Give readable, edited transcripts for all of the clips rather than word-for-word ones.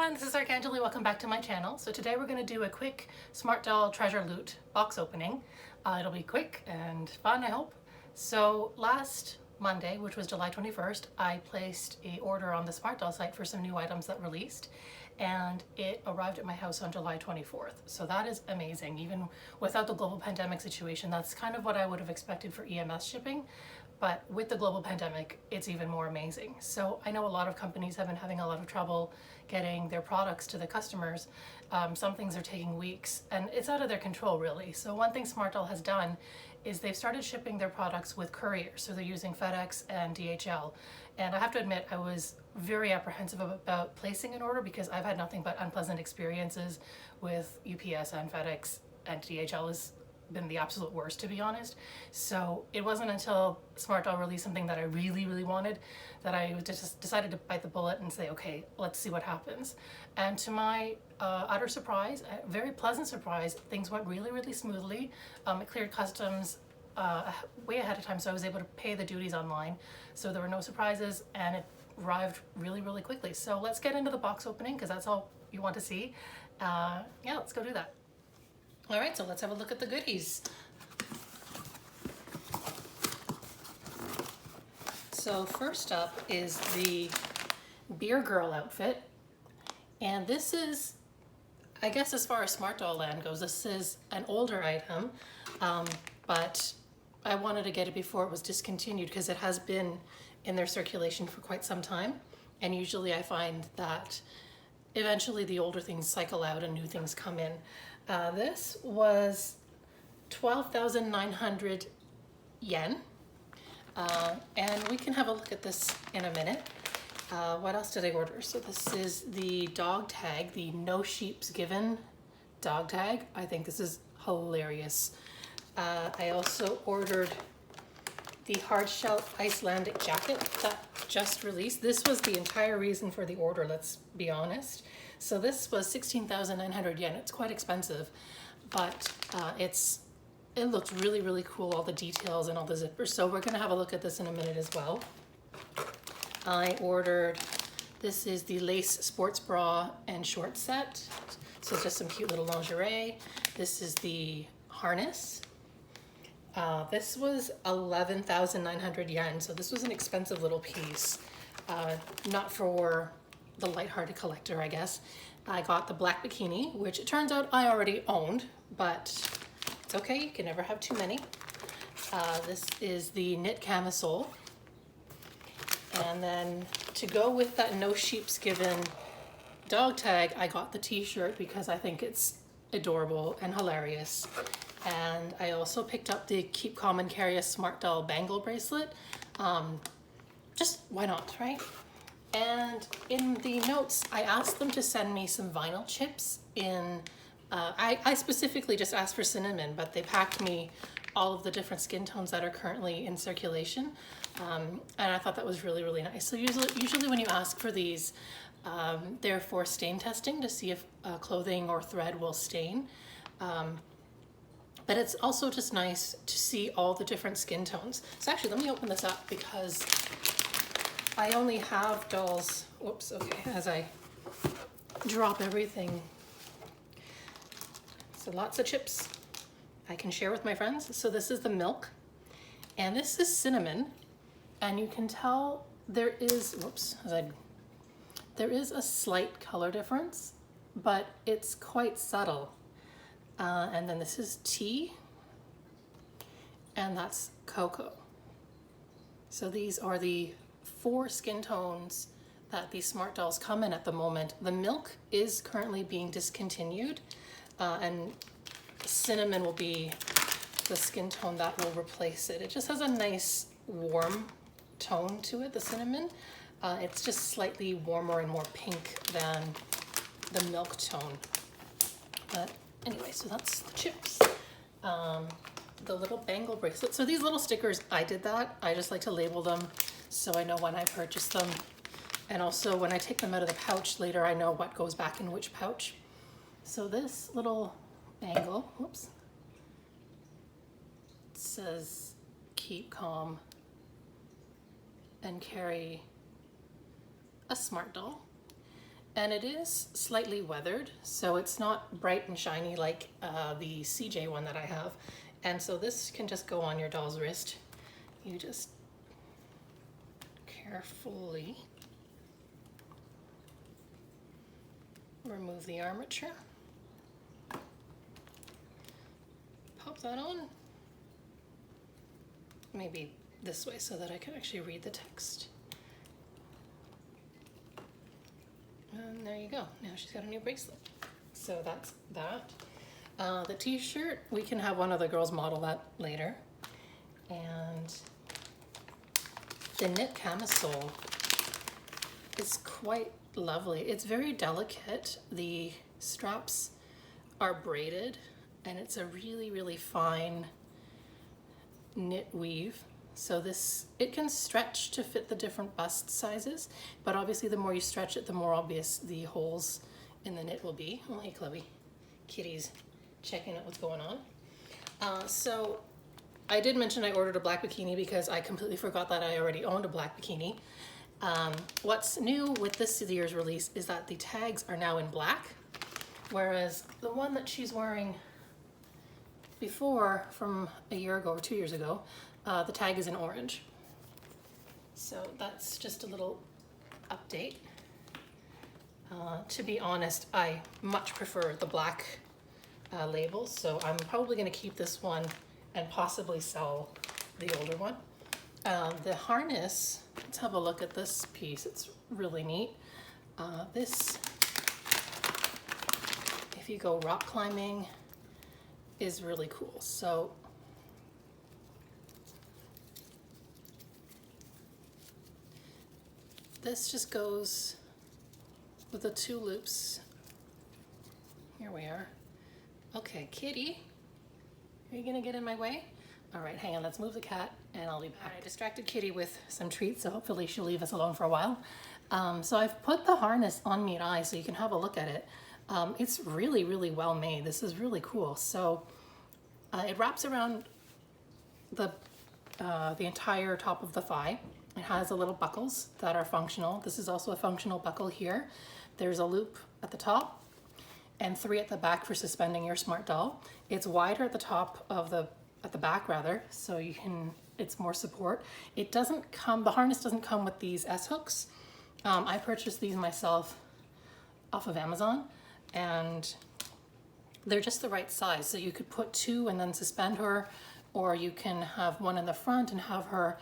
everyone, this is Archangeli. Welcome back to my channel. So today we're going to do a quick Smart Doll treasure loot box opening. It'll be quick and fun, I hope. So last Monday, which was July 21st, I placed an order on the Smart Doll site for some new items that released, and it arrived at my house on July 24th. So that is amazing. Even without the global pandemic situation, that's kind of what I would have expected for EMS shipping. But with the global pandemic, it's even more amazing. So I know a lot of companies have been having a lot of trouble getting their products to the customers. Some things are taking weeks, and it's out of their control, really. So one thing Smart Doll has done is they've started shipping their products with couriers. So they're using FedEx and DHL. And I have to admit, I was very apprehensive about placing an order because I've had nothing but unpleasant experiences with UPS and FedEx, and DHL has been the absolute worst, to be honest. So it wasn't until Smart Doll released something that I really wanted that I just decided to bite the bullet and say, okay, let's see what happens. And to my utter surprise, a very pleasant surprise, things went really smoothly. It cleared customs way ahead of time, so I was able to pay the duties online. So there were no surprises, and it arrived really quickly. So let's get into the box opening, because that's all you want to see. Yeah, let's go do that. All right, so let's have a look at the goodies. So first up is the Beer Girl outfit. And this is, I guess as far as Smart Doll land goes, this is an older item, but I wanted to get it before it was discontinued because it has been in their circulation for quite some time. And usually I find that eventually the older things cycle out and new things come in. This was 12,900 yen. And we can have a look at this in a minute. What else did I order? So this is the dog tag, the No Sheeps Given dog tag. I think this is hilarious. I also ordered the hard shell Icelandic jacket that just released. This was the entire reason for the order, let's be honest. So this was 16,900 yen. It's quite expensive, but it looks really cool, all the details and all the zippers. So we're gonna have a look at this in a minute as well. I ordered, this is the lace sports bra and short set. So just some cute little lingerie. This is the harness. This was 11,900 yen. So this was an expensive little piece. Not for the lighthearted collector, I guess. I got the black bikini, which it turns out I already owned, but it's okay, you can never have too many. This is the knit camisole. And then to go with that No Sheeps Given dog tag, I got the t-shirt because I think it's adorable and hilarious. And I also picked up the Keep Calm and Carry a Smart Doll bangle bracelet. Just why not, right? And in the notes, I asked them to send me some vinyl chips in, I specifically just asked for cinnamon, but they packed me all of the different skin tones that are currently in circulation. And I thought that was really nice. So usually when you ask for these, they're for stain testing to see if clothing or thread will stain. But it's also just nice to see all the different skin tones. So actually, let me open this up because I only have dolls, whoops, okay, as I drop everything. So lots of chips I can share with my friends. So this is the milk, and this is cinnamon, and you can tell there is, whoops, there is a slight color difference, but it's quite subtle. And then this is tea, and that's cocoa. So these are the 4 skin tones that these Smart Dolls come in at the moment. The milk is currently being discontinued, and cinnamon will be the skin tone that will replace it. It just has a nice warm tone to it, the cinnamon. It's just slightly warmer and more pink than the milk tone. But anyway, so that's the chips. The little bangle bracelet. So these little stickers, I did that. I just like to label them so I know when I purchased them. And also when I take them out of the pouch later, I know what goes back in which pouch. So this little bangle, whoops, it says keep calm and carry a Smart Doll. And it is slightly weathered, so it's not bright and shiny like the CJ one that I have. And so this can just go on your doll's wrist. You just carefully remove the armature. Pop that on. Maybe this way so that I can actually read the text. And there you go. Now she's got a new bracelet. So that's that. The t-shirt, we can have one of the girls model that later. And the knit camisole is quite lovely. It's very delicate. The straps are braided and it's a really, really fine knit weave. So this, it can stretch to fit the different bust sizes, but obviously the more you stretch it, the more obvious the holes in the knit will be. Oh, hey Chloe, Kitty's checking out what's going on. So I did mention I ordered a black bikini because I completely forgot that I already owned a black bikini. What's new with this year's release is that the tags are now in black, whereas the one that she's wearing before from a year ago or 2 years ago, the tag is in orange. So that's just a little update. To be honest, I much prefer the black labels, so I'm probably going to keep this one and possibly sell the older one. The harness, let's have a look at this piece. It's really neat. This, if you go rock climbing, is really cool. So this just goes with the 2 loops. Here we are. Okay, Kitty, are you gonna get in my way? All right, hang on, let's move the cat and I'll be back. I distracted Kitty with some treats, so hopefully she'll leave us alone for a while. So I've put the harness on Mirai so you can have a look at it. It's really, really well made. This is really cool. So it wraps around the entire top of the thigh. It has the little buckles that are functional. This is also a functional buckle here. There's a loop at the top and 3 at the back for suspending your smart doll. It's wider at the top of at the back rather, so you can, it's more support. It doesn't come, the harness doesn't come with these S hooks. I purchased these myself off of Amazon and they're just the right size. So you could put 2 and then suspend her, or you can have one in the front and have her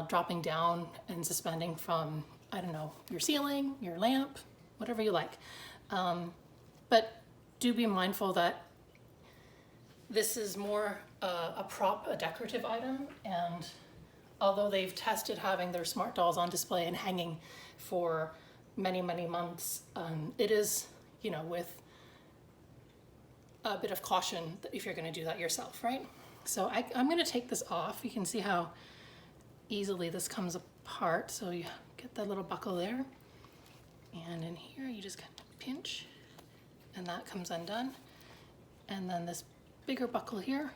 dropping down and suspending from, I don't know, your ceiling, your lamp, whatever you like. But do be mindful that this is more a prop, a decorative item, and although they've tested having their smart dolls on display and hanging for many, many months, it is, you know, with a bit of caution if you're going to do that yourself, right? So I'm going to take this off. You can see how easily this comes apart. So you get that little buckle there, and in here you just kind of pinch, and that comes undone. And then this bigger buckle here,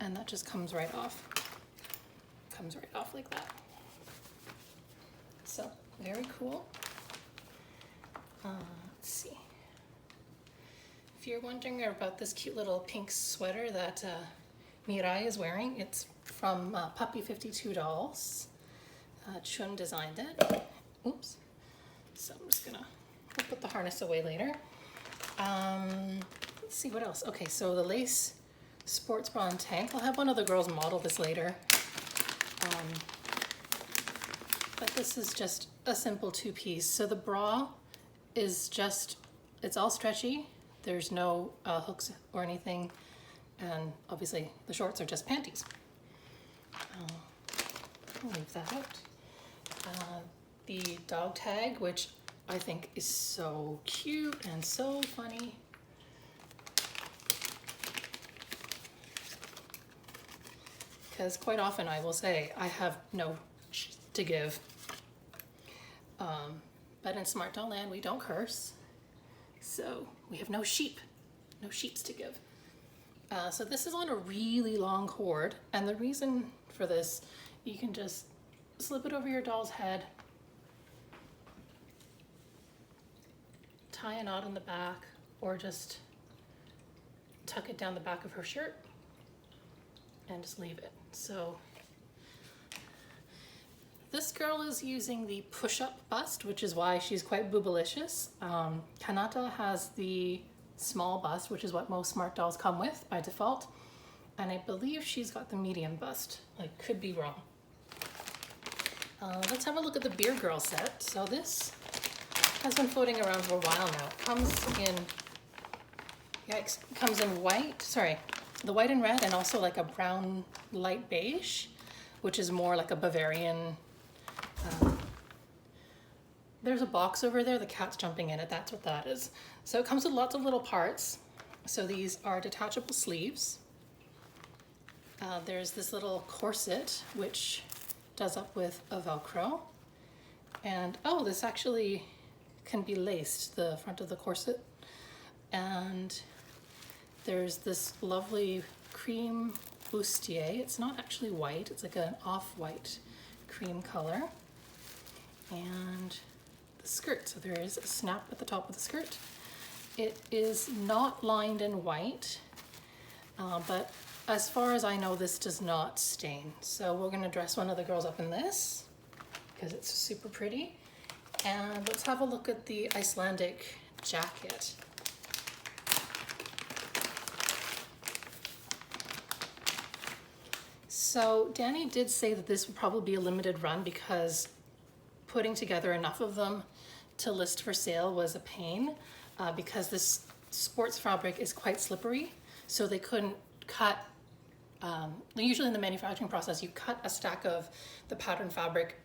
and that just comes right off. Comes right off like that. So very cool. Let's see. If you're wondering about this cute little pink sweater that Mirai is wearing, it's from Puppy 52 Dolls. Chun designed it. Oops. So I'm just gonna put the harness away later. Let's see what else. Okay, so the lace sports bra and tank. I'll have one of the girls model this later. But this is just a simple 2-piece. So the bra is just, it's all stretchy. There's no hooks or anything. And obviously the shorts are just panties. I'll leave that out. The dog tag, which I think is so cute and so funny. Because quite often I will say I have no to give. But in Smart Doll Land we don't curse. So we have no sheeps to give. So this is on a really long cord, and the reason for this, you can just slip it over your doll's head tie a knot in the back or just tuck it down the back of her shirt and just leave it. So this girl is using the push-up bust, which is why she's quite boobalicious. Kanata has the small bust, which is what most smart dolls come with by default. And I believe she's got the medium bust. I could be wrong. Let's have a look at the Beer Girl set. So this has been floating around for a while now. It comes in, yikes, it comes in white, sorry, the white and red, and also like a brown light beige, which is more like a Bavarian. There's a box over there, the cat's jumping in it, that's what that is. So it comes with lots of little parts. So these are detachable sleeves. There's this little corset, which does up with a Velcro. And oh, this actually can be laced, the front of the corset. And there's this lovely cream bustier. It's not actually white, it's like an off-white cream color. And the skirt, so there is a snap at the top of the skirt. It is not lined in white, but as far as I know, this does not stain. So we're gonna dress one of the girls up in this because it's super pretty. And let's have a look at the Icelandic jacket. So Danny did say that this would probably be a limited run because putting together enough of them to list for sale was a pain because this sports fabric is quite slippery, so they couldn't cut. Usually in the manufacturing process, you cut a stack of the pattern fabric,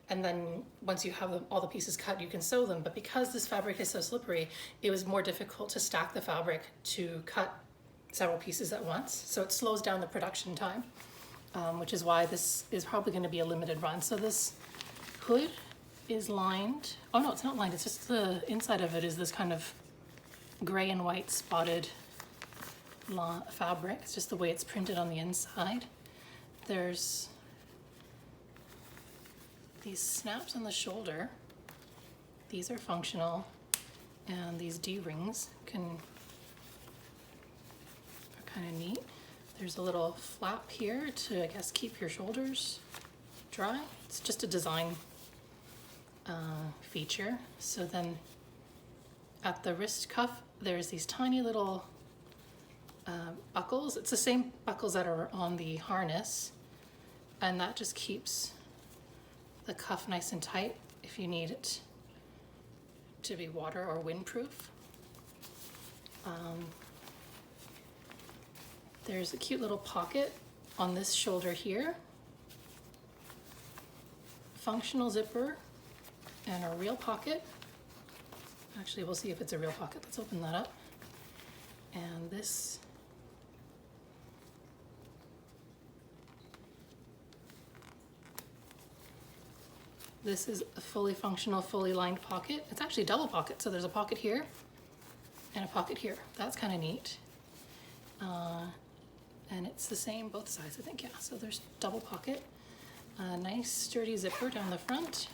and then once you have all the pieces cut, you can sew them. But because this fabric is so slippery, it was more difficult to stack the fabric to cut several pieces at once. So it slows down the production time, which is why this is probably going to be a limited run. So this hood is lined. Oh no, it's not lined. It's just the inside of it is this kind of gray and white spotted fabric. It's just the way it's printed on the inside. There's these snaps on the shoulder. These are functional, and these D-rings are kind of neat. There's a little flap here to, I guess, keep your shoulders dry. It's just a design feature. So then at the wrist cuff, there's these tiny little buckles. It's the same buckles that are on the harness, and that just keeps the cuff nice and tight if you need it to be water or windproof. There's a cute little pocket on this shoulder here, functional zipper, and a real pocket. Actually, we'll see if it's a real pocket. Let's open that up. And this is a fully functional, fully lined pocket. It's actually a double pocket, so there's a pocket here and a pocket here. That's kind of neat. And it's the same both sides, I think, yeah. So there's double pocket, a nice sturdy zipper down the front.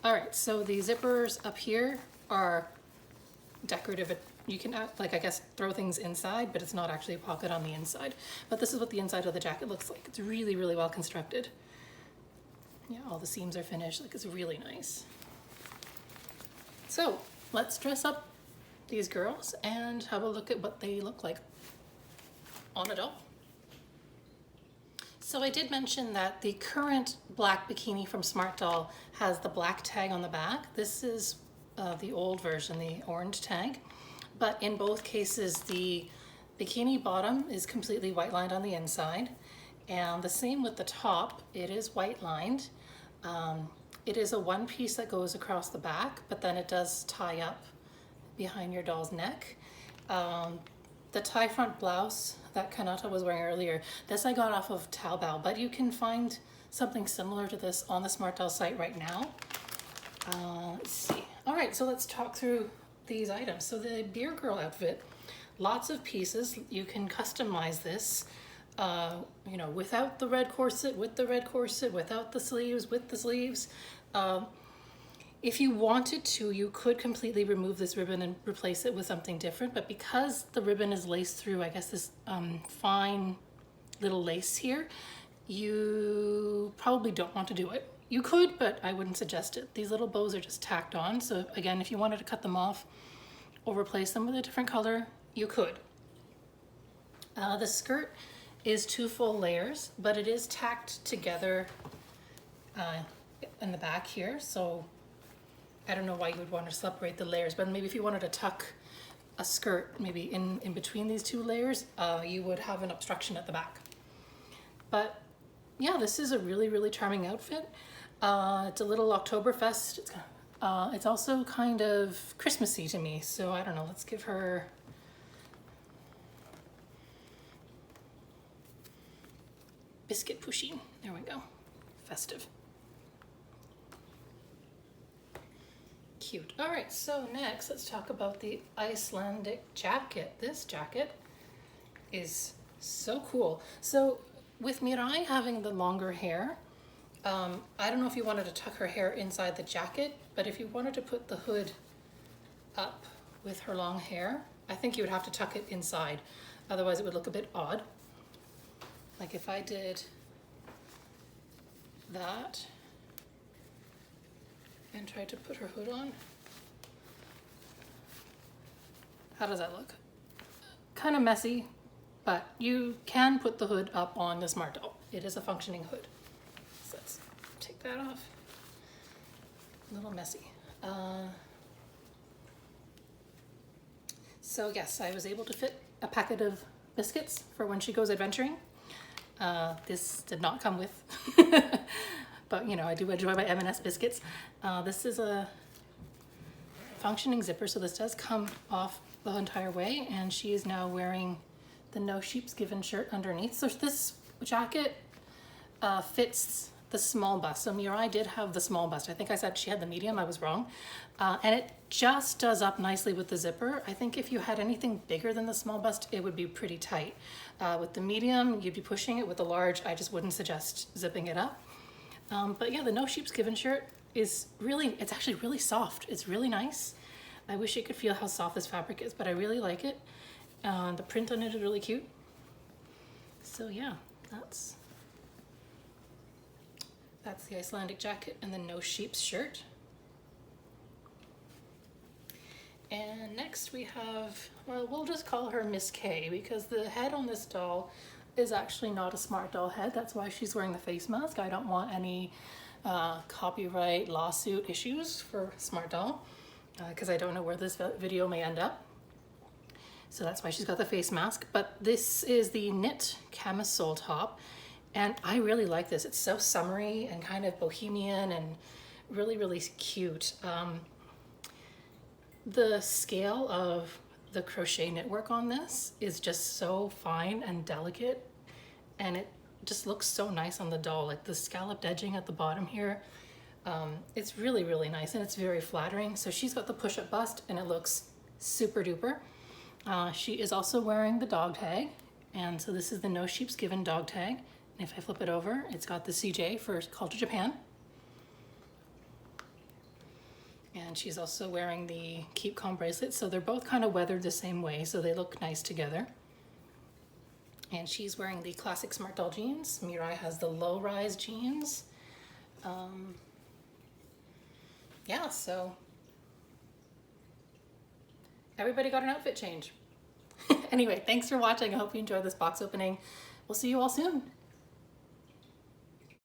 All right, so the zippers up here are decorative. You can, like, I guess, throw things inside, but it's not actually a pocket on the inside. But this is what the inside of the jacket looks like. It's really, really well constructed. Yeah, all the seams are finished, like it's really nice. So let's dress up these girls and have a look at what they look like on a doll. So I did mention that the current black bikini from Smart Doll has the black tag on the back. This is the old version, the orange tag. But in both cases, the bikini bottom is completely white lined on the inside. And the same with the top, it is white lined. It is a one piece that goes across the back, but then it does tie up behind your doll's neck. The tie front blouse that Kanata was wearing earlier, this I got off of Taobao, but you can find something similar to this on the Smart Doll site right now. Let's see. All right, so let's talk through these items. So the Beer Girl outfit, lots of pieces. You can customize this, you know, without the red corset, with the red corset, without the sleeves, with the sleeves. If you wanted to, you could completely remove this ribbon and replace it with something different, but because the ribbon is laced through, I guess, this fine little lace here, you probably don't want to do it. You could, but I wouldn't suggest it. These little bows are just tacked on, so again, if you wanted to cut them off or replace them with a different color, you could. The skirt is 2 full layers, but it is tacked together in the back here, so I don't know why you would want to separate the layers, but maybe if you wanted to tuck a skirt maybe in between these 2 layers, you would have an obstruction at the back. But yeah, this is a really, really charming outfit. It's a little Oktoberfest. It's also kind of Christmassy to me, so I don't know, let's give her biscuit pusheen. There we go. Festive. Cute. All right, so next let's talk about the Icelandic jacket. This jacket is so cool. So with Mirai having the longer hair, I don't know if you wanted to tuck her hair inside the jacket, but if you wanted to put the hood up with her long hair, I think you would have to tuck it inside. Otherwise it would look a bit odd. Like if I did that and tried to put her hood on. How does that look? Kind of messy, but you can put the hood up on the Smart Doll. It is a functioning hood. So let's take that off. A little messy. So yes, I was able to fit a packet of biscuits for when she goes adventuring. This did not come with, but you know, I do enjoy my M&S biscuits. This is a functioning zipper, so this does come off the entire way, and she is now wearing the No Sheep's Given shirt underneath. So this jacket fits the small bust. So Mirai did have the small bust. I think I said she had the medium, I was wrong. And it just does up nicely with the zipper. I think if you had anything bigger than the small bust, it would be pretty tight. With the medium, you'd be pushing it. With the large, I just wouldn't suggest zipping it up. But yeah, the No Sheep's Given shirt is really, it's actually really soft. It's really nice. I wish you could feel how soft this fabric is, but I really like it. The print on it is really cute. So yeah, that's the Icelandic jacket and the No Sheep's shirt. And next we have, well, we'll just call her Miss K, because the head on this doll is actually not a Smart Doll head. That's why she's wearing the face mask. I don't want any copyright lawsuit issues for Smart Doll, because I don't know where this video may end up. So that's why she's got the face mask. But this is the knit camisole top, and I really like this. It's so summery and kind of bohemian and really, really cute. The scale of the crochet knitwork on this is just so fine and delicate, and it just looks so nice on the doll. Like the scalloped edging at the bottom here, it's really, really nice, and it's very flattering. So she's got the push-up bust, and it looks super duper. She is also wearing the dog tag, and so this is the No Sheep's Given dog tag. And if I flip it over, it's got the CJ for Call to Japan. And she's also wearing the Keep Calm bracelet, so they're both kind of weathered the same way, so they look nice together. And she's wearing the classic Smart Doll jeans. Mirai has the low-rise jeans. Yeah, so everybody got an outfit change. Anyway, thanks for watching. I hope you enjoyed this box opening. We'll see you all soon.